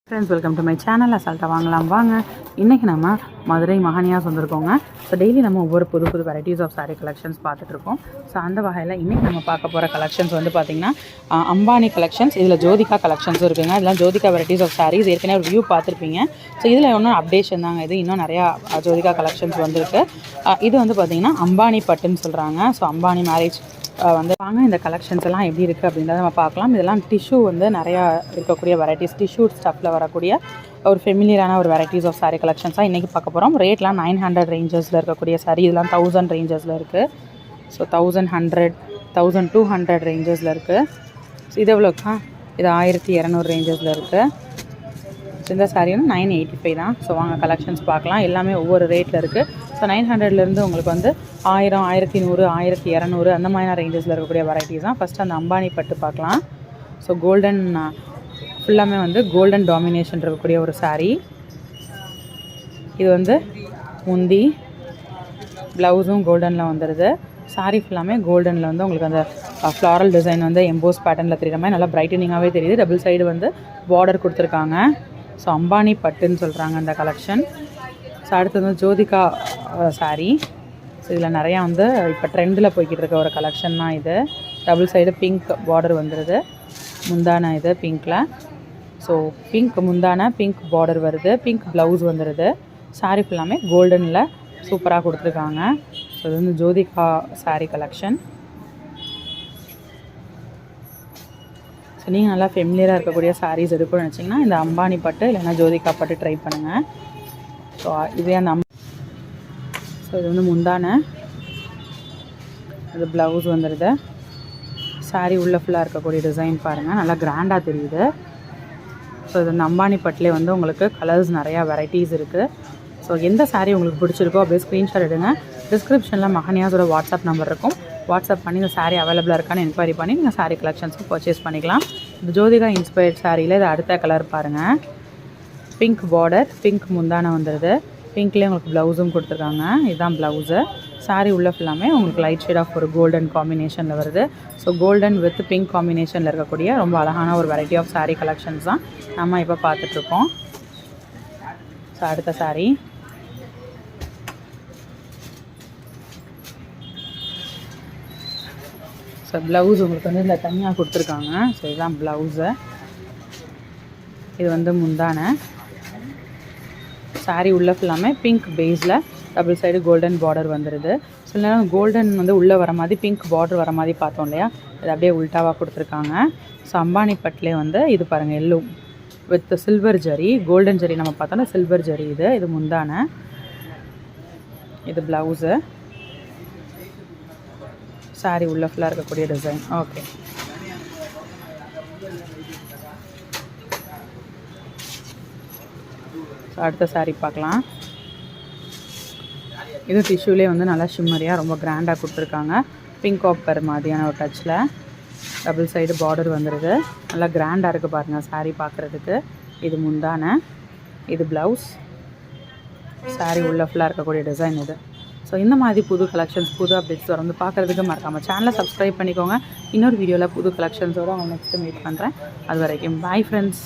Friends, welcome to my channel. அசால்ட்டாக வாங்கலாம் வாங்க. இன்றைக்கி நம்ம மதுரை மஹனியாஸ் வந்திருக்கோங்க. ஸோ டெய்லி நம்ம ஒவ்வொரு புது புது வெரைட்டிஸ் ஆஃப் சாரீ கலெக்ஷன்ஸ் பார்த்துட்ருக்கோம். ஸோ அந்த வகையில் இன்றைக்கி நம்ம பார்க்க போகிற கலெக்ஷன்ஸ் வந்து பார்த்திங்கன்னா அம்பானி கலெக்ஷன்ஸ். இதில் ஜோதிகா கலெக்ஷன்ஸும் இருக்குங்க. இதெல்லாம் ஜோதிகா வெரைட்டிஸ் ஆஃப் சாரீஸ் ஏற்கனவே ஒரு வியூ பார்த்துருப்பீங்க. ஸோ இதில் ஒன்றும் அப்டேஷன் தாங்க. இது இன்னும் நிறையா ஜோதிகா கலெக்ஷன்ஸ் வந்திருக்கு. இது வந்து பார்த்திங்கன்னா அம்பானி பட்டுன்னு சொல்கிறாங்க. ஸோ அம்பானி மேரேஜ் வந்து வாங்க. இந்த கலெக்ஷன்ஸ் எல்லாம் எப்படி இருக்குது அப்படின்றத நம்ம பார்க்கலாம். இதெல்லாம் டிஷ்யூ வந்து நிறையா இருக்கக்கூடிய வெரைட்டிஸ், டிஷ்யூ ஸ்டஃப்பில் வரக்கூடிய ஒரு ஃபெமிலியரான ஒரு வெரைட்டிஸ் ஆஃப் சாரீ கலெக்ஷன்ஸாக இன்றைக்கி பார்க்க போகிறோம். ரேட்லாம் 900 ரேஞ்சஸில் இருக்கக்கூடிய சாரீ, இதெல்லாம் 1000 ரேஞ்சஸில் இருக்குது. ஸோ 1100, 1200 ரேஞ்சஸில் இருக்குது. ஸோ இது எவ்வளோக்கா? இது 1200 ரேஞ்சஸில் இருக்குது. ஸோ இந்த சாரீ வந்து 985 தான். ஸோ வாங்க கலெக்ஷன்ஸ் பார்க்கலாம். எல்லாமே ஒவ்வொரு ரேட்டில் இருக்குது. ஸோ 900லேருந்து உங்களுக்கு வந்து 1000, 1100, 1200 அந்த மாதிரியான ரேஞ்சஸில் இருக்கக்கூடிய வெரைட்டிஸ் தான். ஃபஸ்ட்டு அந்த அம்பானி பட்டு பார்க்கலாம். ஸோ கோல்டன் ஃபுல்லாமே வந்து கோல்டன் டாமினேஷன் இருக்கக்கூடிய ஒரு சாரீ. இது வந்து முந்தி, ப்ளவுஸும் கோல்டனில் வந்துடுது. சாரீ ஃபுல்லாமே கோல்டனில் வந்து உங்களுக்கு அந்த ஃப்ளாரல் டிசைன் வந்து எம்போஸ் பேட்டர்னில் தெரியுற மாதிரி நல்லா பிரைட்டனிங்காகவே தெரியுது. டபுள் சைடு வந்து பார்டர் கொடுத்துருக்காங்க. ஸோ அம்பானி பட்டுன்னு சொல்கிறாங்க அந்த கலெக்ஷன். ஸோ அடுத்தது வந்து ஜோதிகா சாரீ. ஸோ இதில் நிறையா வந்து இப்போ ட்ரெண்டில் போய்கிட்டு இருக்க ஒரு கலெக்ஷன் தான் இது. டபுள் சைடு பிங்க் பார்டர் வந்துடுது. முந்தான இது பிங்க்கில். ஸோ பிங்க் முந்தான, பிங்க் பார்டர் வருது, பிங்க் ப்ளவுஸ் வந்துடுது. சாரீ ஃபுல்லாமே கோல்டனில் சூப்பராக கொடுத்துருக்காங்க. ஸோ இது வந்து ஜோதிகா சாரீ கலெக்ஷன். ஸோ நீங்கள் நல்லா ஃபெமிலியராக இருக்கக்கூடிய சாரீஸ் எடுக்கணும்னு நினச்சிங்கன்னா இந்த அம்பானி பட்டு இல்லைன்னா ஜோதிகா பட்டு ட்ரை பண்ணுங்கள். ஸோ இதே அந்த ஸோ இது வந்து முந்தான, இது ப்ளவுஸ் வந்துடுது. சாரீ உள்ளே ஃபுல்லாக இருக்கக்கூடிய டிசைன் பாருங்கள், நல்லா கிராண்டாக தெரியுது. ஸோ இது வந்து அம்பானி பட்டிலே வந்து உங்களுக்கு கலர்ஸ் நிறையா வெரைட்டிஸ் இருக்குது. ஸோ எந்த சாரீ உங்களுக்கு பிடிச்சிருக்கோ அப்படியே ஸ்க்ரீன்ஷாட் எடுங்க. டிஸ்கிரிப்ஷனில் மஹனியாஸோட வாட்ஸ்அப் நம்பர் இருக்கும். வாட்ஸ்அப் பண்ணி இந்த சாரீ அவைலபிளாக இருக்கான்னு என்கொயரி பண்ணி நீங்கள் சாரீ கலெக்ஷன்ஸும் பர்ச்சேஸ் பண்ணிக்கலாம். இந்த ஜோதிகா இன்ஸ்பயர்ட் சாரியில் இது அடுத்த கலர் பாருங்கள். பிங்க் பார்டர், பிங்க் முந்தான வந்துடுது. பிங்க்லேயே உங்களுக்கு ப்ளவுஸும் கொடுத்துருக்காங்க. இதுதான் ப்ளவுஸு. சாரீ உள்ள ஃபுல்லாமே உங்களுக்கு லைட் ஷேட் ஆஃப் ஒரு கோல்டன் காம்பினேஷனில் வருது. ஸோ கோல்டன் வித் பிங்க் காம்பினேஷனில் இருக்கக்கூடிய ரொம்ப அழகான ஒரு வெரைட்டி ஆஃப் சாரீ கலெக்ஷன்ஸ் தான் நம்ம இப்போ பார்த்துட்ருக்கோம். ஸோ அடுத்த சாரீ ஸோ ப்ளவுஸ் உங்களுக்கு வந்து இதில் தனியாக கொடுத்துருக்காங்க. ஸோ இதுதான் ப்ளவுஸு. இது வந்து முந்தான. சாரீ உள்ள ஃபுல்லாமே பிங்க் பேஸில் டபுள் சைடு கோல்டன் பார்டர் வந்துடுது. சில நேரம் கோல்டன் வந்து உள்ளே வர மாதிரி பிங்க் பார்டர் வர மாதிரி பார்த்தோம் இல்லையா, இது அப்படியே உல்ட்டாவாக கொடுத்துருக்காங்க. ஸோ அம்பானி பட்டிலே வந்து இது பாருங்கள், yellow with silver zari, golden zari நம்ம பார்த்தோன்னா சில்வர் ஜரி. இது முந்தான, இது ப்ளவுஸு. சாரீ உள்ள ஃபுல்லாக இருக்கக்கூடிய டிசைன். ஓகே, ஸோ அடுத்த சாரீ பார்க்கலாம். இது டிஷ்யூலேயே வந்து நல்லா ஷிம்மரியாக ரொம்ப கிராண்டாக கொடுத்துருக்காங்க. பிங்க் காப்பர் மாதிரியான ஒரு டச்சில் டபுள் சைடு பார்டர் வந்துடுது. நல்லா கிராண்டாக இருக்குது பாருங்கள் சாரீ பார்க்குறதுக்கு. இது முந்தான, இது ப்ளவுஸ். சாரீ உள்ள ஃபுல்லாக இருக்கக்கூடிய டிசைன் இது. ஸோ இந்த மாதிரி புது கலெக்ஷன்ஸ், புது அப்டேட்ஸ் தொடர்ந்து பார்க்குறதுக்கு மறக்காமல் சேனலை சப்ஸ்கிரைப் பண்ணிக்கோங்க. இன்னொரு வீடியோவில் புது கலெக்ஷன்ஸோடு அவங்க நெக்ஸ்ட்டு மீட் பண்ணுறேன். அது வரைக்கும் பாய் ஃப்ரெண்ட்ஸ்.